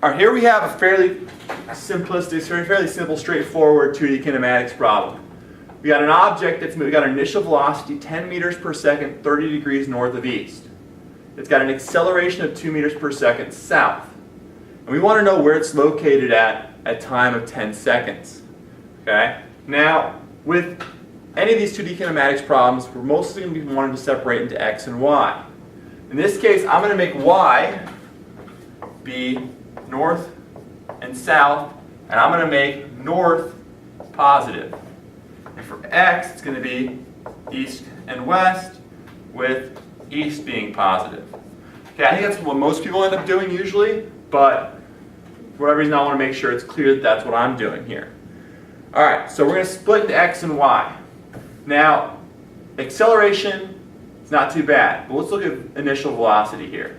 All right, here we have a fairly simplistic, fairly simple, straightforward 2D kinematics problem. We got an object that's moving, we got an initial velocity 10 meters per second, 30 degrees north of east. It's got an acceleration of 2 meters per second south. And we want to know where it's located at a time of 10 seconds. Okay? Now, with any of these 2D kinematics problems, we're mostly going to be wanting to separate into x and y. In this case, I'm going to make y be north and south, and I'm going to make north positive. And for x, it's going to be east and west, with east being positive. Okay, I think that's what most people end up doing usually, but for whatever reason I want to make sure it's clear that that's what I'm doing here. Alright, so we're going to split into x and y. Now, acceleration is not too bad, but let's look at initial velocity here.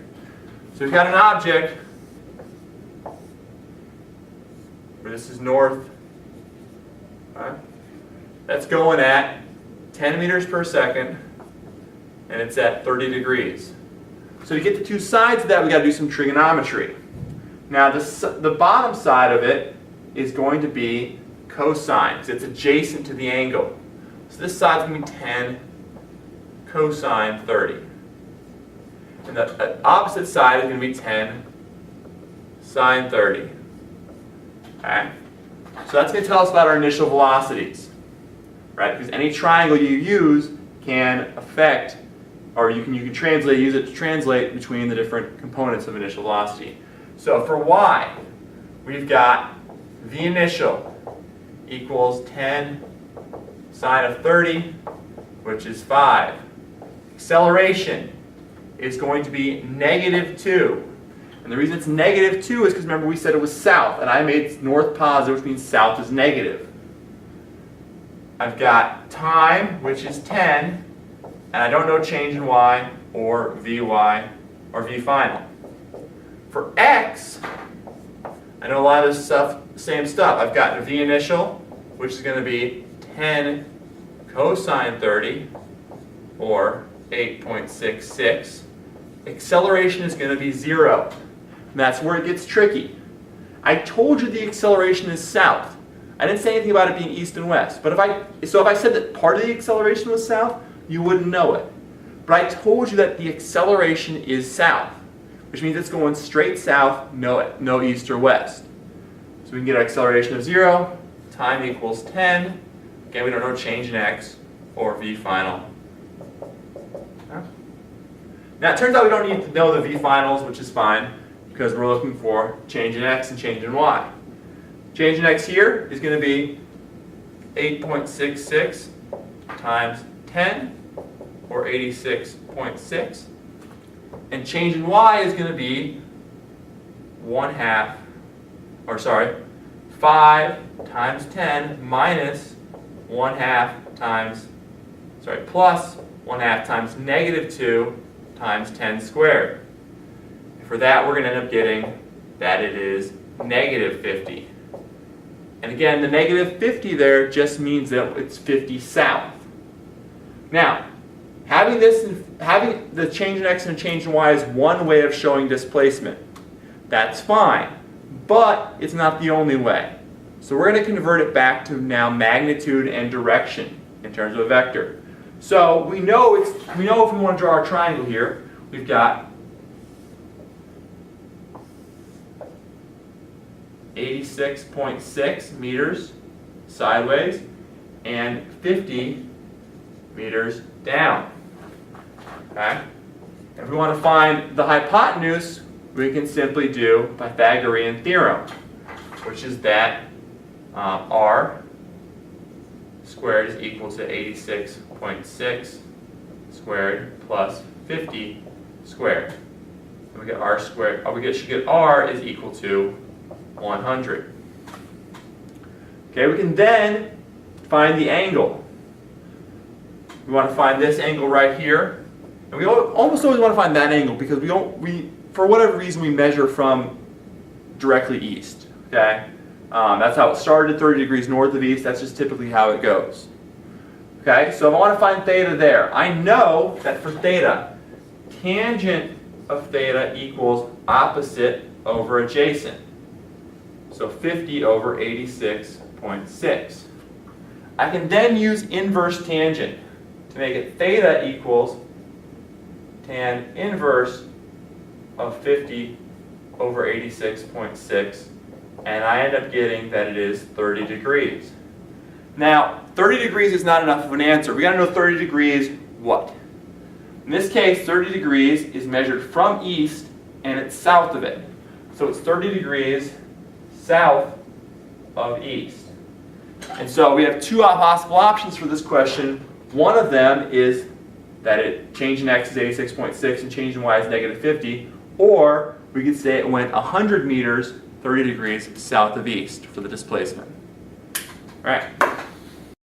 So we've got an object where this is north, right? That's going at 10 meters per second, and it's at 30 degrees. So to get the two sides of that, we've got to do some trigonometry. Now, the bottom side of it is going to be cosine, because it's adjacent to the angle. So this side's going to be 10 cosine 30. And the opposite side is going to be 10 sine 30. Okay? So that's going to tell us about our initial velocities. Right? Because any triangle you use can affect, or you can use it to translate between the different components of initial velocity. So for y, we've got the initial equals 10 sine of 30, which is 5. Acceleration is going to be negative 2. And the reason it's negative 2 is because remember we said it was south, and I made north positive, which means south is negative. I've got time, which is 10, and I don't know change in y or vy or v final. For x, I know a lot of this stuff, same stuff. I've got v initial, which is going to be 10 cosine 30, or 8.66. Acceleration is going to be 0. And that's where it gets tricky. I told you the acceleration is south. I didn't say anything about it being east and west. But if I said that part of the acceleration was south, you wouldn't know it. But I told you that the acceleration is south, which means it's going straight south, no east or west. So we can get an acceleration of 0, time equals 10. Again, we don't know change in x or v final. Now it turns out we don't need to know the v finals, which is fine, because we're looking for change in x and change in y. Change in x here is going to be 8.66 times 10, or 86.6. And change in y is going to be 5 times 10 minus 1/2 times, plus 1/2 times negative 2 times 10 squared. And for that, we're going to end up getting that it is negative 50. And again, the negative 50 there just means that it's 50 south. Now, having the change in x and change in y is one way of showing displacement. That's fine, but it's not the only way. So we're going to convert it back to now magnitude and direction in terms of a vector. So we know if we want to draw our triangle here, we've got 86.6 meters sideways and 50 meters down. Okay? If we want to find the hypotenuse, we can simply do Pythagorean theorem, which is that r squared is equal to 86.6 squared plus 50 squared. And we get r squared. We should get r is equal to 100. Okay, we can then find the angle. We want to find this angle right here, and we almost always want to find that angle because for whatever reason we measure from directly east. Okay, that's how it started, 30 degrees north of east. That's just typically how it goes. Okay, so if I want to find theta there, I know that for theta, tangent of theta equals opposite over adjacent. So 50 over 86.6. I can then use inverse tangent to make it theta equals tan inverse of 50 over 86.6, and I end up getting that it is 30 degrees. Now, 30 degrees is not enough of an answer. We got to know 30 degrees what? In this case, 30 degrees is measured from east, and it's south of it. So it's 30 degrees south of east. And so we have two possible options for this question. One of them is that change in x is 86.6 and change in y is negative 50. Or we could say it went 100 meters, 30 degrees south of east for the displacement. All right.